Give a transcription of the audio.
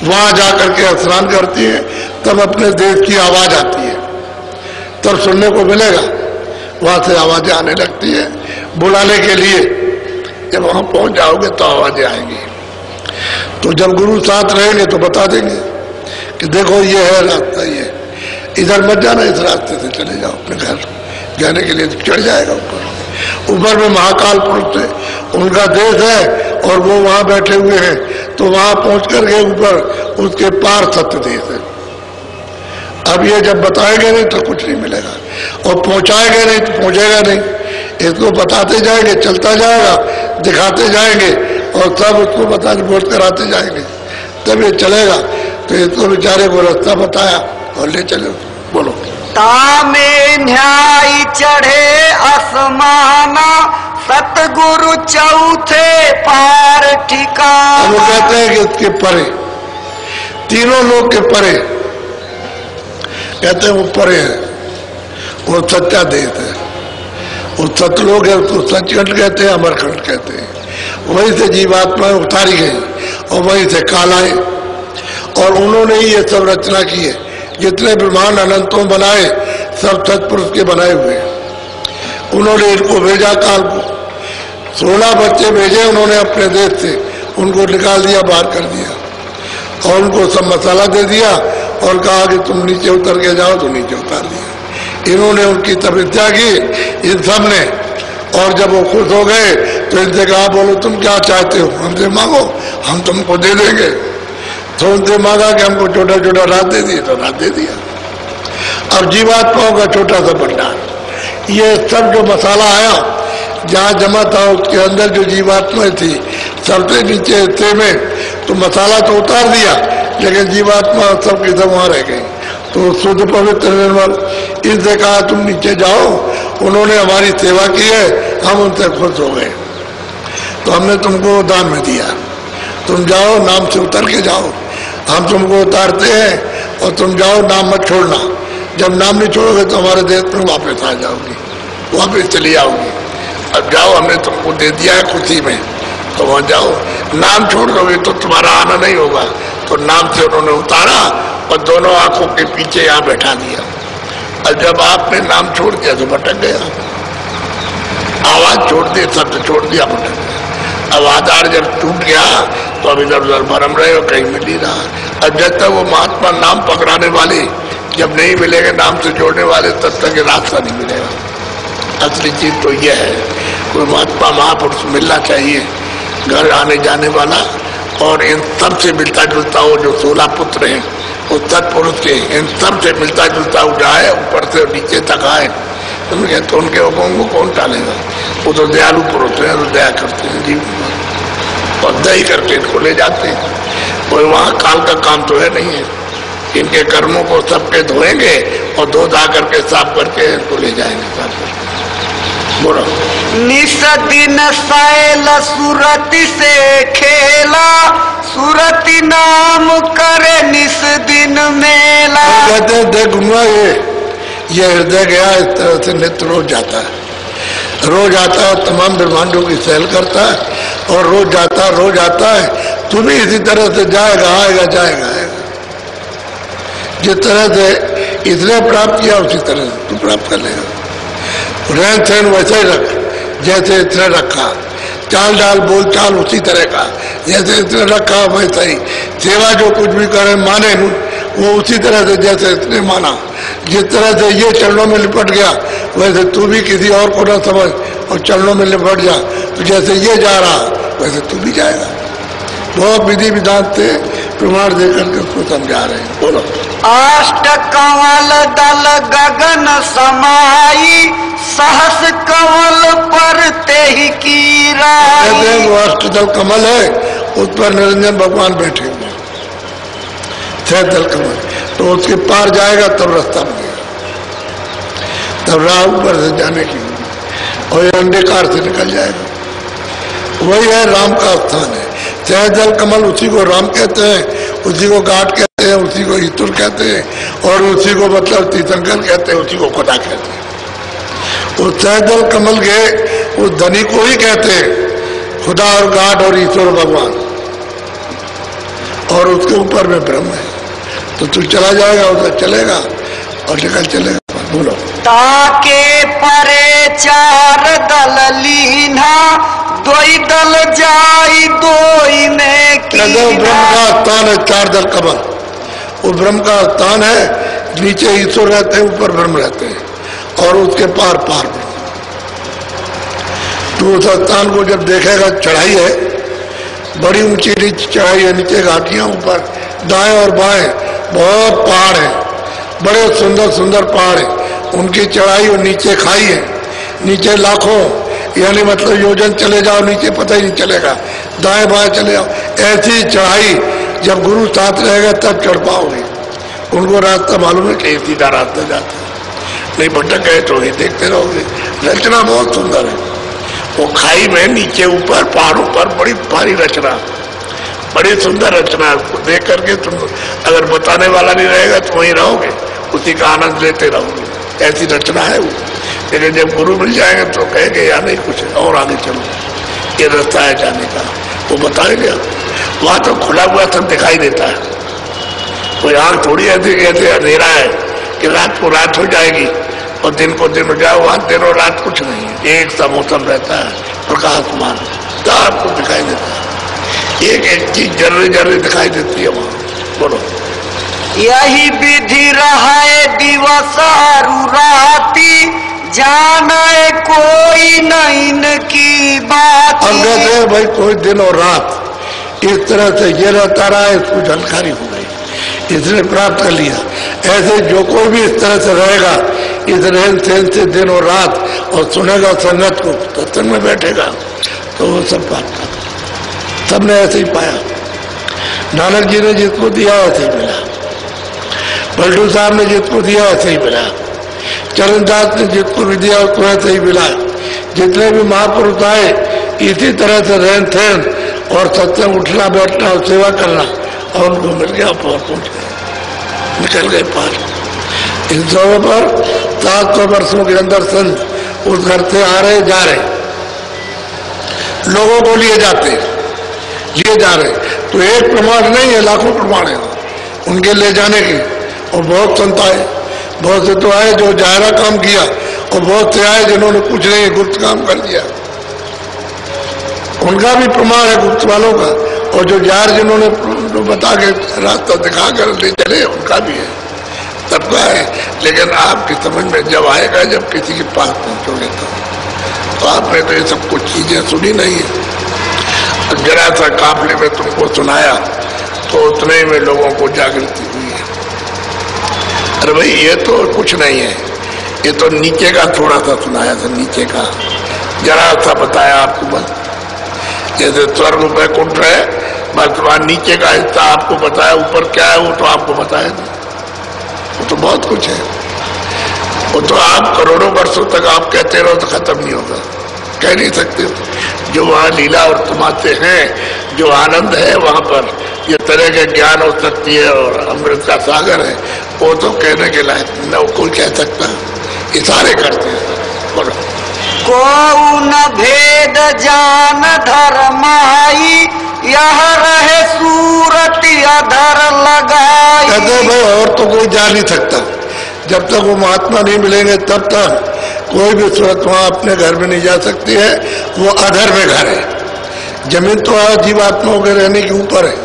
वहां जाकर के स्नान करती है, तब अपने देश की आवाज आती है, तब सुनने को मिलेगा। वहां से आवाजें आने लगती है बुलाने के लिए। जब वहां पहुंच जाओगे तो आवाजें आएंगी। तो जब गुरु साथ रहेंगे तो बता देंगे कि देखो ये है रास्ता, ये इधर मत जाना, इस रास्ते से चले जाओ अपने घर। जाने के लिए तो चढ़ जाएगा ऊपर। ऊपर में महाकाल पुरुष है, उनका देश है और वो वहां बैठे हुए हैं। तो वहां पहुंच करके ऊपर उसके पार सत्य देश है। अब ये जब बताएंगे नहीं तो कुछ नहीं मिलेगा, और पहुंचाएंगे नहीं तो पहुंचेगा नहीं। इसको बताते जाएंगे, चलता जाएगा, दिखाते जाएंगे और सब उसको बता बोध कराते जाएंगे, तब ये चलेगा। तो इसको बेचारे को रास्ता बताया और ले चले। बोलो। तामे न्याय चढ़े आसमाना, सतगुरु चौथे पार ठिकाना। वो कहते हैं कि इसके परे, तीनों लोग के परे, कहते हैं वो परे है, वो सच्चा देश है। वो सतलोक है, उसको सचखंड कहते हैं, अमरखंड कहते हैं। वहीं से जीवात्माएं उतारी गई और वहीं से कालाएं, और उन्होंने ही ये सब रचना की है। जितने ब्रह्मांड अनंतों बनाए सब सतपुरुष के बनाए हुए हैं। उन्होंने इनको भेजा काल को, 16 बच्चे भेजे उन्होंने अपने देश से, उनको निकाल दिया, बाहर कर दिया और उनको सब मसाला दे दिया और कहा कि तुम नीचे उतर के जाओ, तो नीचे उतार दिया। इन्होंने उनकी तपस्या की इन सब ने, और जब वो खुश हो गए तो इनसे कहा बोलो तुम क्या चाहते हो, हमसे मांगो, हम तुमको दे देंगे। तो उनसे मांगा कि हमको छोटा छोटा रात दे दिए, तो रात दे दिया। अब जीवात्माओं का छोटा सा भंडार, ये सब जो मसाला आया जहाँ जमा था उसके अंदर जो जीवात्मा थी सबसे नीचे हिस्से में, तो मसाला तो उतार दिया लेकिन जीवात्मा सब की सब वहां रह गई। तो शुद्ध पवित्र निर्मल, इनसे कहा तुम नीचे जाओ, उन्होंने हमारी सेवा की है, हम उनसे खुश हो गए, तो हमने तुमको दान में दिया, तुम जाओ नाम से उतर के जाओ, हम तुमको उतारते हैं और तुम जाओ, नाम मत छोड़ना। जब नाम नहीं छोड़ोगे तो हमारे देश में वापस आ जाओगी, वापस चली आओगी। अब जाओ, हमने तुमको दे दिया है खुशी में, तो वहां जाओ। नाम छोड़ दोगे तो तुम्हारा आना नहीं होगा। तो नाम से उन्होंने उतारा और दोनों आंखों के पीछे यहाँ बैठा दिया। और जब आपने नाम छोड़ दिया तो भटक गया, आवाज छोड़ दी, शब्द छोड़ दिया, भटक गया। अब आधार जब टूट गया तो अब इधर उधर भरम रहे हो, कहीं मिल ही रहा। अब जब तक वो महात्मा नाम पकड़ाने वाले जब नहीं मिलेंगे, नाम से जोड़ने वाले, तब तक ये रास्ता नहीं मिलेगा। असली चीज तो यह है, कोई महात्मा महापुरुष मिलना चाहिए, घर आने जाने वाला, और इन सब से मिलता जुलता हो। जो 16 पुत्र हैं वो सत्पुरुष के, इन सब से मिलता जुलता हो जाए, ऊपर से नीचे तक आए, तो उनके हुक्म को कौन टालेगा। वो तो दयालु पुरुष है, तो दया करते हैं जीवन में, और दया करके इनको ले जाते हैं। कोई वहाँ काल का काम तो है नहीं है, इनके कर्मों को सबके धोएंगे और धो धा करके साफ करके इनको ले जाएंगे साफ करके। बोलो। निस दिन सैल सुरति से खेला, सुरति नाम करे निस दिन मेला। कहते हैं देखूंगा ये हृदय गया, इस तरह से नित्य रोज जाता है, रोज आता है, तमाम ब्रह्मांडों की सैल करता है और रोज आता है। तू भी इसी तरह से जाएगा, आएगा, जाएगा, आएगा। जिस तरह से इसने प्राप्त किया उसी तरह से तू प्राप्त कर लेगा। रहन सहन वैसे ही रख जैसे इसने रखा, चाल डाल बोल चाल उसी तरह का जैसे इसने रखा वैसा ही। सेवा जो कुछ भी करे माने वो उसी तरह से जैसे इसने माना। जिस तरह से ये चरणों में लिपट गया वैसे तू भी किसी और को न समझ और चरणों में लिपट जा। तो जैसे ये जा रहा वैसे तू भी जाएगा। बहुत विधि विधान से प्रमाण देकर के उसको समझा रहे हैं। बोलो। अष्ट कंवल दल गगन समाई, सहस कंवल पर ते ही की राई। वो अष्ट दल कमल है, उस पर निरंजन भगवान बैठे हुए, 6 दल कमल, तो उसके पार जाएगा तब रास्ता बनेगा, तब राह ऊपर से जाने की, और ये अंधकार से निकल जाएगा। वही है राम का स्थान है। 6 दल कमल उसी को राम कहते हैं, उसी को घाट कहते हैं, उसी को ईतुर कहते हैं, और उसी को मतलब तीर्थंकर कहते हैं, उसी को खुदा कहते हैं। उस 6 दल कमल के उस धनी को ही कहते हैं खुदा और घाट और ईश्वर भगवान। और उसके ऊपर में ब्रह्म है। तो तू चला जाएगा उधर चलेगा और निकल चलेगा। बोलो। ताके परे चार दल लीना दोई दल जाई दोई में ब्रह्म का स्थान है, चार दल कमल, वो ब्रह्म का स्थान है। नीचे ईश्वर रहते हैं, ऊपर ब्रह्म रहते हैं और उसके पार पार ब्रह्म। तो उस स्थान को जब देखेगा, चढ़ाई है, बड़ी ऊंची नीचे चढ़ाई है, नीचे घाटियां, ऊपर दाएं और बाएं बहुत पहाड़ है, बड़े सुंदर सुंदर पहाड़ है, उनकी चढ़ाई और नीचे खाई है, नीचे लाखों यानी मतलब योजन चले जाओ नीचे पता ही नहीं चलेगा, दाएं बाएं चले जाओ। ऐसी चढ़ाई जब गुरु साथ रहेगा तब चढ़ पाओगे। उनको रास्ता मालूम है कि सीधा रास्ता जाता है, नहीं भटक गए तो ही देखते रहोगे। रचना बहुत सुंदर है, वो खाई में नीचे ऊपर पहाड़ों पर बड़ी भारी रचना, बड़ी सुंदर रचना है। उसको देख करके तुम अगर बताने वाला नहीं रहेगा तो वहीं रहोगे, उसी का आनंद लेते रहोगे। ऐसी रचना है वो। लेकिन जब गुरु मिल जाएंगे तो कहेंगे या नहीं कुछ और आगे चलो, ये रास्ता है जाने का, वो बताएंगे। वहां तो खुला हुआ सब दिखाई देता है, कोई आंख थोड़ी ऐसी कहते अंधेरा है कि रात को रात हो जाएगी और दिन को दिन हो जाए। वहां दिन और रात कुछ नहीं है, एक सा मौसम रहता है, प्रकाशमान सब कुछ दिखाई देता है, एक एक चीज जर्रे जर्रे दिखाई देती है वहां। बोलो। यही विधि रहे दिवस राती जाने कोई नहीं की बात। अब कहते हैं भाई कोई दिन और रात इस तरह से ये रहता रहा, इसको जानकारी हो गई, इसने प्राप्त कर लिया। ऐसे जो कोई भी इस तरह से रहेगा, इस रहन सहन से दिन और रात, और सुनेगा संगत को, सत्संग में बैठेगा, तो वो सब प्राप्त कर। सबने ऐसे ही पाया। नानक जी ने जिसको दिया ऐसे ही मिला, पलटू साहब ने जिसको दिया ऐसे ही मिला, चरणदास ने जिसको भी दिया उसको ऐसे ही मिला। जितने भी महापुरुष आए इसी तरह से रहन सहन और सत्संग, उठना बैठना और सेवा करना, और उनको मिल गया, पार पहुंच गए, निकल गए पार। इस जगह पर 700 वर्षों के अंदर संत उस घर से आ रहे जा रहे, लोगों को लिए जा रहे। तो एक प्रमाण नहीं है, लाखों प्रमाण है उनके ले जाने के। और बहुत संत आए, बहुत से तो आए जो जायरा काम किया, और बहुत से आए जिन्होंने कुछ नहीं गुप्त काम कर दिया, उनका भी प्रमाण है गुप्त वालों का। और जो जार जिन्होंने बता के रास्ता दिखा कर ले चले, उनका भी है, सबका है। लेकिन आपकी समझ में जब आएगा, जब किसी के पास पहुंचोगे तो आपने तो ये सब कुछ चीजें सुनी नहीं है। जरा सा काफले में तुमको सुनाया तो उतने में लोगों को जागृति हुई है। अरे भाई ये तो कुछ नहीं है, ये तो नीचे का थोड़ा सा सुनाया था, नीचे का जरा सा बताया आपको बस। जैसे स्वर्ग वैकुंठ है, बस वहां नीचे का हिस्सा आपको बताया, ऊपर क्या है वो तो आपको बताया नहीं। वो तो बहुत कुछ है, वो तो आप करोड़ों वर्षों तक आप कहते रहो तो खत्म नहीं होगा, कह नहीं सकते हो। जो वहाँ लीला और तमाशे हैं, जो आनंद है वहाँ पर, ये तरह के ज्ञान और शक्ति है और अमृत का सागर है, वो तो कहने के लायक न कोई कह सकता, इशारे करते हैं। बोलो। को न भेद जान धर्माई, यह रहे सूरत अधर लगाई। कहते भाई और तो कोई जा नहीं सकता, जब तक वो महात्मा नहीं मिलेंगे तब तक कोई भी सूरत वहां अपने घर में नहीं जा सकती है। वो अधर में घर है, जमीन तो जीवात्माओं के रहने के ऊपर है,